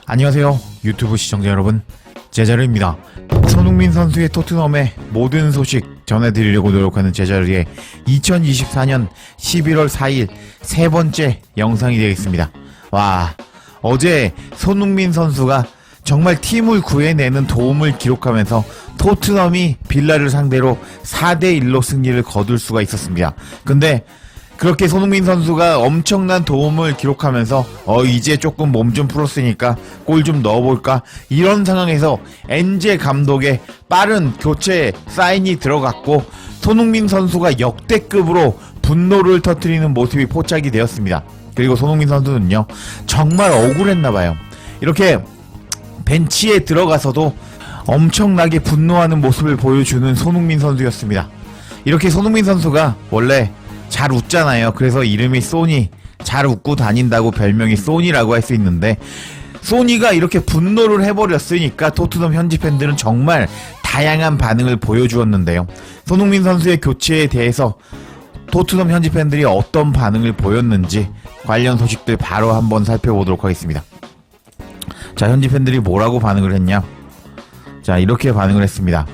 안녕하세요 유튜브 시청자 여러분, 제자르입니다. 손흥민 선수의 토트넘의 모든 소식 전해드리려고 노력하는 제자르의 2024년 11월 4일 세 번째 영상이 되겠습니다. 와, 어제 손흥민 선수가 정말 팀을 구해내는 도움을 기록하면서 토트넘이 빌라를 상대로 4대1로 승리를 거둘 수가 있었습니다. 근데 그렇게 손흥민 선수가 엄청난 도움을 기록하면서 이제 조금 몸 좀 풀었으니까 골 좀 넣어볼까, 이런 상황에서 엔제 감독의 빠른 교체 사인이 들어갔고 손흥민 선수가 역대급으로 분노를 터뜨리는 모습이 포착이 되었습니다. 그리고 손흥민 선수는요, 정말 억울했나봐요. 이렇게 벤치에 들어가서도 엄청나게 분노하는 모습을 보여주는 손흥민 선수였습니다. 이렇게 손흥민 선수가 원래 잘 웃잖아요. 그래서 이름이 소니, 잘 웃고 다닌다고 별명이 소니라고 할 수 있는데, 소니가 이렇게 분노를 해버렸으니까 토트넘 현지 팬들은 정말 다양한 반응을 보여주었는데요. 손흥민 선수의 교체에 대해서 토트넘 현지 팬들이 어떤 반응을 보였는지 관련 소식들 바로 한번 살펴보도록 하겠습니다. 자, 현지 팬들이 뭐라고 반응을 했냐? 자, 이렇게 반응을 했습니다.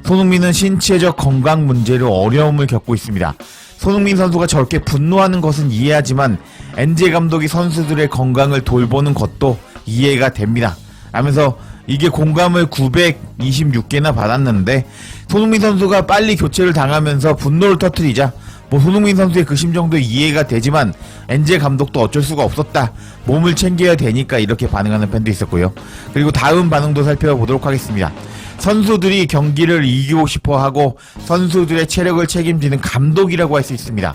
손흥민은 신체적 건강 문제로 어려움을 겪고 있습니다. 손흥민 선수가 저렇게 분노하는 것은 이해하지만 엔제 감독이 선수들의 건강을 돌보는 것도 이해가 됩니다. 하면서 이게 공감을 926개나 받았는데, 손흥민 선수가 빨리 교체를 당하면서 분노를 터뜨리자 손흥민 선수의 그 심정도 이해가 되지만 엔제 감독도 어쩔 수가 없었다, 몸을 챙겨야 되니까, 이렇게 반응하는 팬도 있었고요. 그리고 다음 반응도 살펴보도록 하겠습니다. 선수들이 경기를 이기고 싶어하고 선수들의 체력을 책임지는 감독이라고 할 수 있습니다.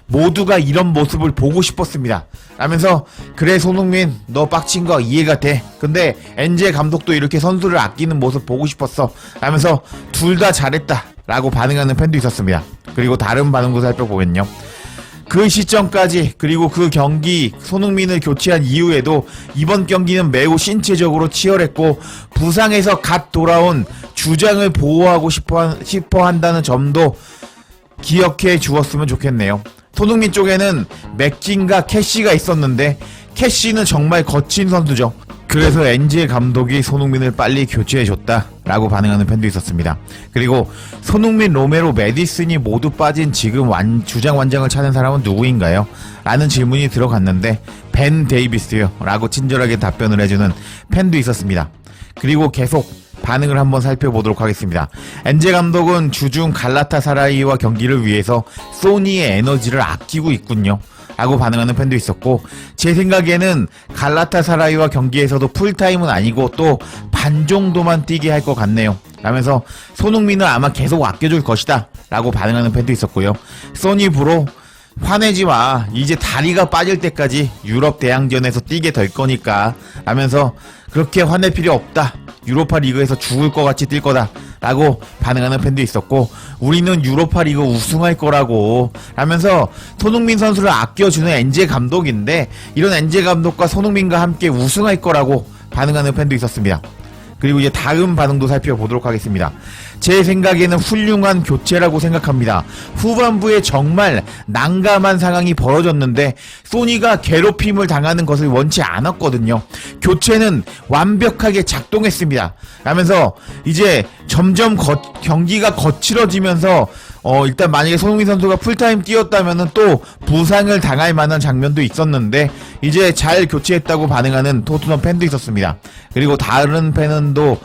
모두가 이런 모습을 보고 싶었습니다. 라면서 그래 손흥민, 너 빡친 거 이해가 돼. 근데 엔제 감독도 이렇게 선수를 아끼는 모습 보고 싶었어. 라면서 둘 다 잘했다 라고 반응하는 팬도 있었습니다. 그리고 다른 반응도 살펴보면요, 그 시점까지, 그리고 그 경기 손흥민을 교체한 이후에도 이번 경기는 매우 신체적으로 치열했고 부상에서 갓 돌아온 주장을 보호하고 싶어 한다는 점도 기억해 주었으면 좋겠네요. 손흥민 쪽에는 맥킨과 캐시가 있었는데 캐시는 정말 거친 선수죠. 그래서 엔제 감독이 손흥민을 빨리 교체해줬다 라고 반응하는 팬도 있었습니다. 그리고 손흥민, 로메로, 메디슨이 모두 빠진 지금 주장 완장을 찾는 사람은 누구인가요? 라는 질문이 들어갔는데 벤 데이비스요 라고 친절하게 답변을 해주는 팬도 있었습니다. 그리고 계속 반응을 한번 살펴보도록 하겠습니다. 엔제 감독은 주중 갈라타사라이와 경기를 위해서 소니의 에너지를 아끼고 있군요 라고 반응하는 팬도 있었고, 제 생각에는 갈라타사라이와 경기에서도 풀타임은 아니고 또 반 정도만 뛰게 할 것 같네요 라면서 손흥민을 아마 계속 아껴줄 것이다 라고 반응하는 팬도 있었고요. 소니 브로, 화내지마, 이제 다리가 빠질 때까지 유럽 대항전에서 뛰게 될 거니까 라면서 그렇게 화낼 필요 없다, 유로파 리그에서 죽을 것 같이 뛸 거다 라고 반응하는 팬도 있었고, 우리는 유로파 리그 우승할 거라고 라면서 손흥민 선수를 아껴주는 엔제 감독인데 이런 엔제 감독과 손흥민과 함께 우승할 거라고 반응하는 팬도 있었습니다. 그리고 이제 다음 반응도 살펴보도록 하겠습니다. 제 생각에는 훌륭한 교체라고 생각합니다. 후반부에 정말 난감한 상황이 벌어졌는데 소니가 괴롭힘을 당하는 것을 원치 않았거든요. 교체는 완벽하게 작동했습니다 라면서 이제 점점 경기가 거칠어지면서 일단 만약에 손흥민 선수가 풀타임 뛰었다면은 또 부상을 당할 만한 장면도 있었는데 이제 잘 교체했다고 반응하는 토트넘 팬도 있었습니다. 그리고 다른 팬도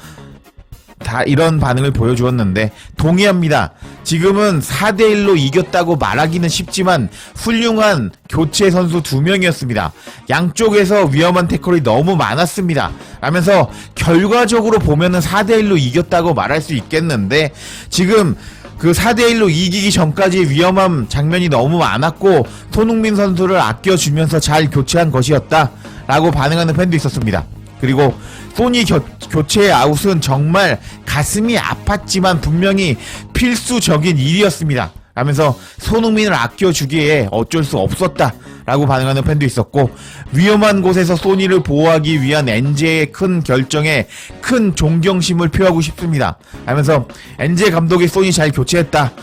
다 이런 반응을 보여주었는데 동의합니다. 지금은 4대1로 이겼다고 말하기는 쉽지만 훌륭한 교체 선수 2명이었습니다. 양쪽에서 위험한 태클이 너무 많았습니다 라면서 결과적으로 보면은 4대1로 이겼다고 말할 수 있겠는데, 지금 그 4대1로 이기기 전까지 위험한 장면이 너무 많았고 손흥민 선수를 아껴주면서 잘 교체한 것이었다 라고 반응하는 팬도 있었습니다. 그리고 소니 교체의 아웃은 정말 가슴이 아팠지만 분명히 필수적인 일이었습니다 라면서 손흥민을 아껴주기에 어쩔 수 없었다 라고 반응하는 팬도 있었고, 위험한 곳에서 소니를 보호하기 위한 엔제의 큰 결정에 큰 존경심을 표하고 싶습니다 하면서 엔제 감독이 소니 잘 교체했다,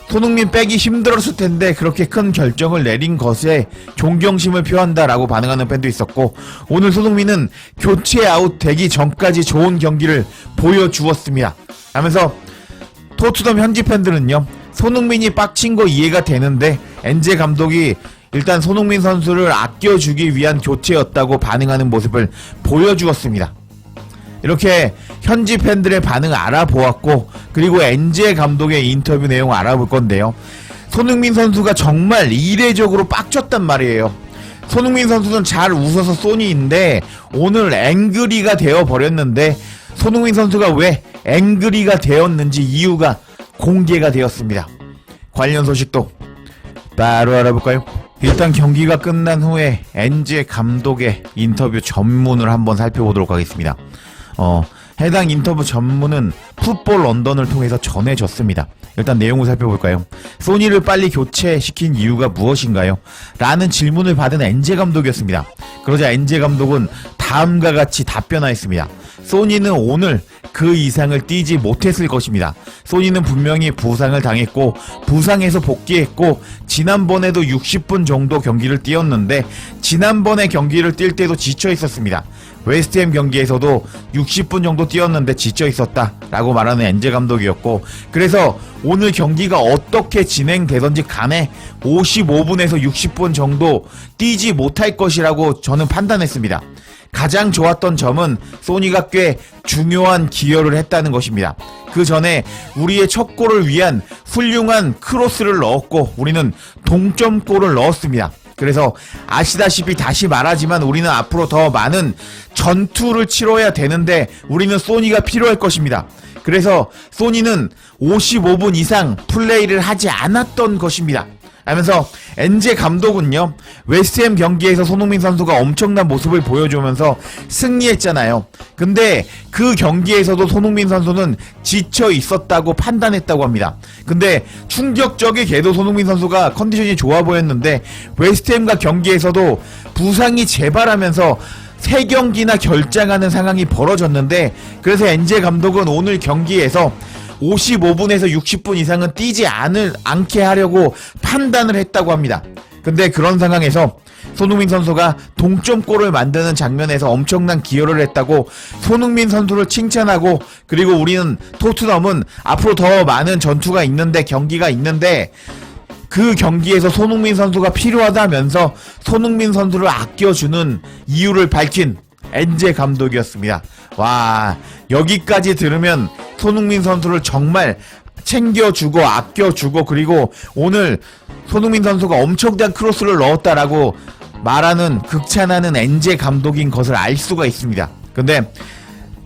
손흥민 빼기 힘들었을 텐데 그렇게 큰 결정을 내린 것에 존경심을 표한다라고 반응하는 팬도 있었고, 오늘 손흥민은 교체 아웃 되기 전까지 좋은 경기를 보여주었습니다 하면서 토트넘 현지 팬들은요, 손흥민이 빡친 거 이해가 되는데 엔제 감독이 일단 손흥민 선수를 아껴주기 위한 교체였다고 반응하는 모습을 보여주었습니다. 이렇게 현지 팬들의 반응을 알아보았고, 그리고 엔제 감독의 인터뷰 내용 알아볼 건데요. 손흥민 선수가 정말 이례적으로 빡쳤단 말이에요. 손흥민 선수는 잘 웃어서 소니인데 오늘 앵그리가 되어버렸는데, 손흥민 선수가 왜 앵그리가 되었는지 이유가 공개가 되었습니다. 관련 소식도 바로 알아볼까요? 일단 경기가 끝난 후에 엔제 감독의 인터뷰 전문을 한번 살펴보도록 하겠습니다. 해당 인터뷰 전문은 풋볼 런던을 통해서 전해졌습니다. 일단 내용을 살펴볼까요? 소니를 빨리 교체시킨 이유가 무엇인가요? 라는 질문을 받은 엔제 감독이었습니다. 그러자 엔제 감독은 다음과 같이 답변하였습니다. 소니는 오늘 그 이상을 뛰지 못했을 것입니다. 소니는 분명히 부상을 당했고 부상에서 복귀했고 지난번에도 60분 정도 경기를 뛰었는데 지난번에 경기를 뛸 때도 지쳐 있었습니다. 웨스트햄 경기에서도 60분 정도 뛰었는데 지쳐 있었다 라고 말하는 엔제 감독이었고, 그래서 오늘 경기가 어떻게 진행되던지 간에 55분에서 60분 정도 뛰지 못할 것이라고 저는 판단했습니다. 가장 좋았던 점은 소니가 꽤 중요한 기여를 했다는 것입니다. 그 전에 우리의 첫 골을 위한 훌륭한 크로스를 넣었고 우리는 동점골을 넣었습니다. 그래서 아시다시피 다시 말하지만 우리는 앞으로 더 많은 전투를 치러야 되는데 우리는 소니가 필요할 것입니다. 그래서 소니는 55분 이상 플레이를 하지 않았던 것입니다. 하면서 엔제 감독은요, 웨스트햄 경기에서 손흥민 선수가 엄청난 모습을 보여주면서 승리했잖아요. 근데 그 경기에서도 손흥민 선수는 지쳐 있었다고 판단했다고 합니다. 근데 충격적이게도 손흥민 선수가 컨디션이 좋아 보였는데 웨스트햄과 경기에서도 부상이 재발하면서 3경기나 결장하는 상황이 벌어졌는데, 그래서 엔제 감독은 오늘 경기에서 55분에서 60분 이상은 뛰지 않게 하려고 판단을 했다고 합니다. 근데 그런 상황에서 손흥민 선수가 동점골을 만드는 장면에서 엄청난 기여를 했다고 손흥민 선수를 칭찬하고, 그리고 우리는 토트넘은 앞으로 더 많은 전투가 있는데 경기가 있는데 그 경기에서 손흥민 선수가 필요하다면서 손흥민 선수를 아껴주는 이유를 밝힌 엔제 감독이었습니다. 와, 여기까지 들으면 손흥민 선수를 정말 챙겨주고 아껴주고, 그리고 오늘 손흥민 선수가 엄청난 크로스를 넣었다라고 말하는 극찬하는 엔제 감독인 것을 알 수가 있습니다. 근데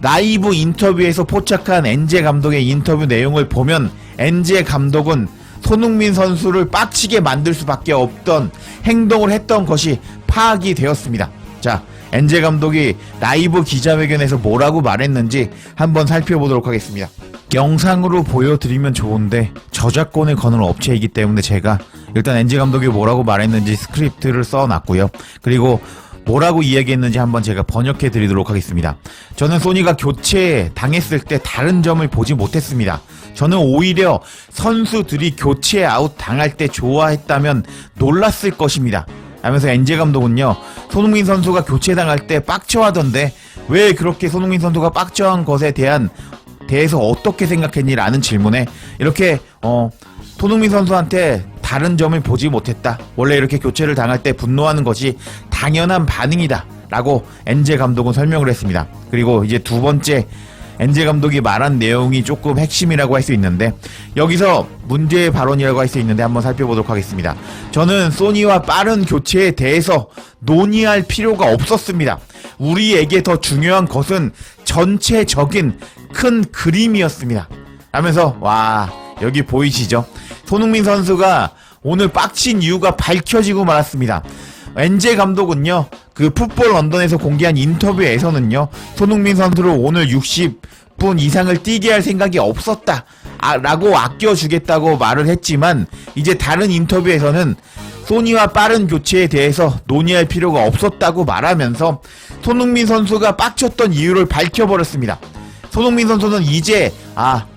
라이브 인터뷰에서 포착한 엔제 감독의 인터뷰 내용을 보면 엔제 감독은 손흥민 선수를 빡치게 만들 수밖에 없던 행동을 했던 것이 파악이 되었습니다. 자, 엔제 감독이 라이브 기자회견에서 뭐라고 말했는지 한번 살펴보도록 하겠습니다. 영상으로 보여드리면 좋은데 저작권을 거는 업체이기 때문에 제가 일단 엔제 감독이 뭐라고 말했는지 스크립트를 써놨고요. 그리고 뭐라고 이야기했는지 한번 제가 번역해 드리도록 하겠습니다. 저는 소니가 교체 당했을 때 다른 점을 보지 못했습니다. 저는 오히려 선수들이 교체 아웃 당할 때 좋아했다면 놀랐을 것입니다. 하면서 엔제 감독은요, 손흥민 선수가 교체당할 때 빡쳐하던데 왜 그렇게 손흥민 선수가 빡쳐한 것에 대해서 어떻게 생각했니? 라는 질문에 이렇게 손흥민 선수한테 다른 점을 보지 못했다. 원래 이렇게 교체를 당할 때 분노하는 것이 당연한 반응이다. 라고 엔제 감독은 설명을 했습니다. 그리고 이제 두 번째 엔제 감독이 말한 내용이 조금 핵심이라고 할 수 있는데, 여기서 문제의 발언이라고 할 수 있는데 한번 살펴보도록 하겠습니다. 저는 소니와 빠른 교체에 대해서 논의할 필요가 없었습니다. 우리에게 더 중요한 것은 전체적인 큰 그림이었습니다. 하면서 와, 여기 보이시죠? 손흥민 선수가 오늘 빡친 이유가 밝혀지고 말았습니다. 엔제 감독은요, 그 풋볼 런던에서 공개한 인터뷰에서는요, 손흥민 선수를 오늘 60분 이상을 뛰게 할 생각이 없었다 라고 아껴주겠다고 말을 했지만, 이제 다른 인터뷰에서는 소니와 빠른 교체에 대해서 논의할 필요가 없었다고 말하면서 손흥민 선수가 빡쳤던 이유를 밝혀버렸습니다. 손흥민 선수는 이제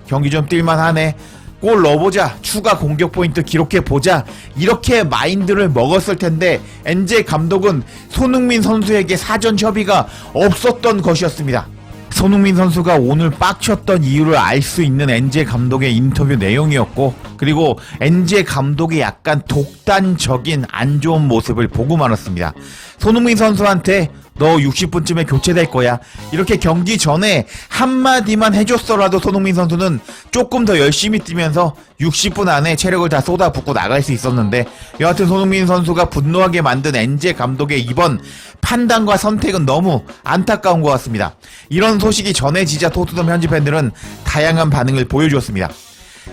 경기 좀 뛸만하네, 골 넣어보자, 추가 공격 포인트 기록해보자, 이렇게 마인드를 먹었을 텐데 엔제 감독은 손흥민 선수에게 사전 협의가 없었던 것이었습니다. 손흥민 선수가 오늘 빡쳤던 이유를 알 수 있는 엔제 감독의 인터뷰 내용이었고, 그리고 엔제 감독의 약간 독단적인 안 좋은 모습을 보고 말았습니다. 손흥민 선수한테 너 60분쯤에 교체될 거야, 이렇게 경기 전에 한마디만 해줬어라도 손흥민 선수는 조금 더 열심히 뛰면서 60분 안에 체력을 다 쏟아붓고 나갈 수 있었는데, 여하튼 손흥민 선수가 분노하게 만든 엔제 감독의 이번 판단과 선택은 너무 안타까운 것 같습니다. 이런 소식이 전해지자 토트넘 현지 팬들은 다양한 반응을 보여주었습니다.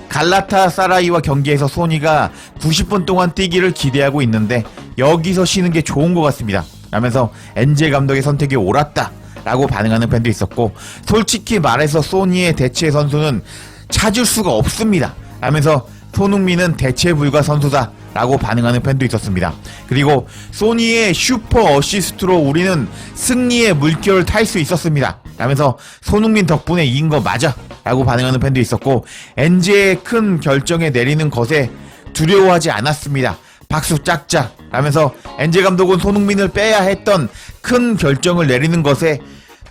갈라타사라이와 경기에서 소니가 90분 동안 뛰기를 기대하고 있는데 여기서 쉬는 게 좋은 것 같습니다 라면서 엔제 감독의 선택이 옳았다 라고 반응하는 팬도 있었고, 솔직히 말해서 소니의 대체 선수는 찾을 수가 없습니다 라면서 손흥민은 대체 불가 선수다 라고 반응하는 팬도 있었습니다. 그리고 소니의 슈퍼 어시스트로 우리는 승리의 물결을 탈 수 있었습니다 라면서 손흥민 덕분에 이긴 거 맞아 라고 반응하는 팬도 있었고, 엔제의 큰 결정에 내리는 것에 두려워하지 않았습니다, 박수 짝짝 라면서 엔제 감독은 손흥민을 빼야 했던 큰 결정을 내리는 것에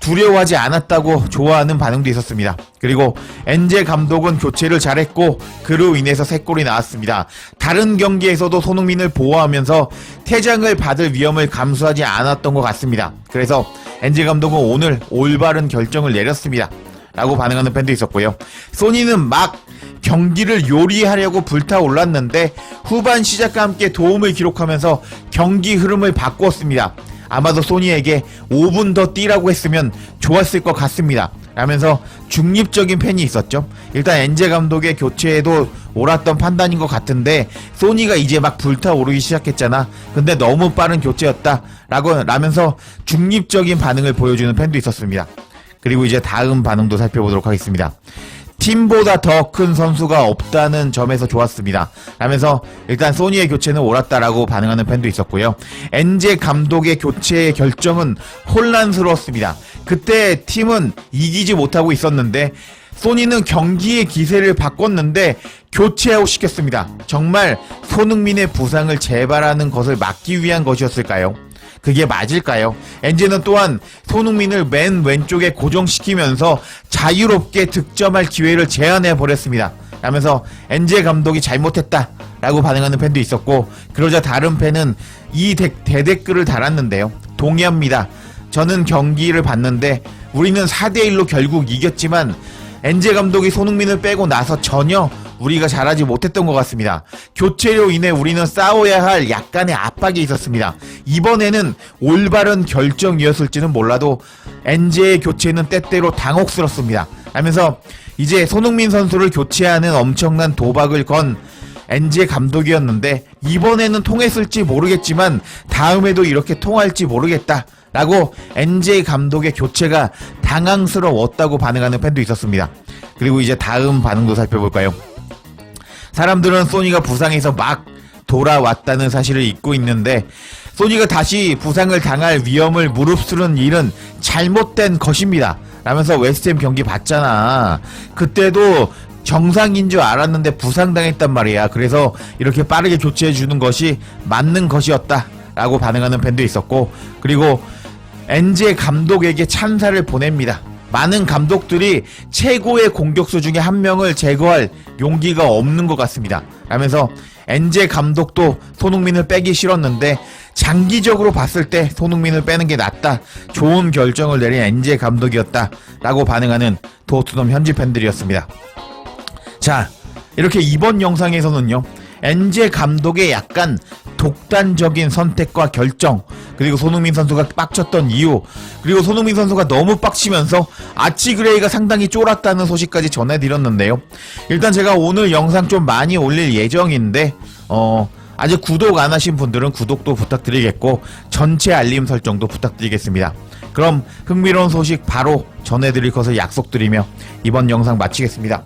두려워하지 않았다고 좋아하는 반응도 있었습니다. 그리고 엔제 감독은 교체를 잘했고 그로 인해서 3골이 나왔습니다. 다른 경기에서도 손흥민을 보호하면서 퇴장을 받을 위험을 감수하지 않았던 것 같습니다. 그래서 엔제 감독은 오늘 올바른 결정을 내렸습니다 라고 반응하는 팬도 있었고요. 소니는 막 경기를 요리하려고 불타올랐는데 후반 시작과 함께 도움을 기록하면서 경기 흐름을 바꾸었습니다. 아마도 소니에게 5분 더 뛰라고 했으면 좋았을 것 같습니다 라면서 중립적인 팬이 있었죠. 일단 엔제 감독의 교체에도 옳았던 판단인 것 같은데 소니가 이제 막 불타오르기 시작했잖아, 근데 너무 빠른 교체였다 라면서 중립적인 반응을 보여주는 팬도 있었습니다. 그리고 이제 다음 반응도 살펴보도록 하겠습니다. 팀보다 더 큰 선수가 없다는 점에서 좋았습니다 라면서 일단 소니의 교체는 옳았다라고 반응하는 팬도 있었고요. 엔제 감독의 교체 결정은 혼란스러웠습니다. 그때 팀은 이기지 못하고 있었는데 소니는 경기의 기세를 바꿨는데 교체하고 시켰습니다. 정말 손흥민의 부상을 재발하는 것을 막기 위한 것이었을까요? 그게 맞을까요? 엔제는 또한 손흥민을 맨 왼쪽에 고정시키면서 자유롭게 득점할 기회를 제한해 버렸습니다 라면서 엔제 감독이 잘못했다 라고 반응하는 팬도 있었고, 그러자 다른 팬은 이 대댓글을 달았는데요. 동의합니다. 저는 경기를 봤는데 우리는 4대1로 결국 이겼지만 엔제 감독이 손흥민을 빼고 나서 전혀 우리가 잘하지 못했던 것 같습니다. 교체로 인해 우리는 싸워야 할 약간의 압박이 있었습니다. 이번에는 올바른 결정이었을지는 몰라도 엔제의 교체는 때때로 당혹스럽습니다 하면서 이제 손흥민 선수를 교체하는 엄청난 도박을 건 엔제 감독이었는데 이번에는 통했을지 모르겠지만 다음에도 이렇게 통할지 모르겠다 라고 엔제 감독의 교체가 당황스러웠다고 반응하는 팬도 있었습니다. 그리고 이제 다음 반응도 살펴볼까요? 사람들은 소니가 부상해서 막 돌아왔다는 사실을 잊고 있는데 소니가 다시 부상을 당할 위험을 무릅쓰는 일은 잘못된 것입니다 라면서 웨스트햄 경기 봤잖아. 그때도 정상인 줄 알았는데 부상당했단 말이야. 그래서 이렇게 빠르게 교체해주는 것이 맞는 것이었다 라고 반응하는 팬도 있었고, 그리고 엔제 감독에게 찬사를 보냅니다. 많은 감독들이 최고의 공격수 중에 한 명을 제거할 용기가 없는 것 같습니다 라면서 엔제 감독도 손흥민을 빼기 싫었는데 장기적으로 봤을 때 손흥민을 빼는 게 낫다, 좋은 결정을 내린 엔제 감독이었다 라고 반응하는 토트넘 현지 팬들이었습니다. 자, 이렇게 이번 영상에서는요, 엔제 감독의 약간 독단적인 선택과 결정, 그리고 손흥민 선수가 빡쳤던 이유, 그리고 손흥민 선수가 너무 빡치면서 아치그레이가 상당히 쫄았다는 소식까지 전해드렸는데요. 일단 제가 오늘 영상 좀 많이 올릴 예정인데 아직 구독 안 하신 분들은 구독도 부탁드리겠고 전체 알림 설정도 부탁드리겠습니다. 그럼 흥미로운 소식 바로 전해드릴 것을 약속드리며 이번 영상 마치겠습니다.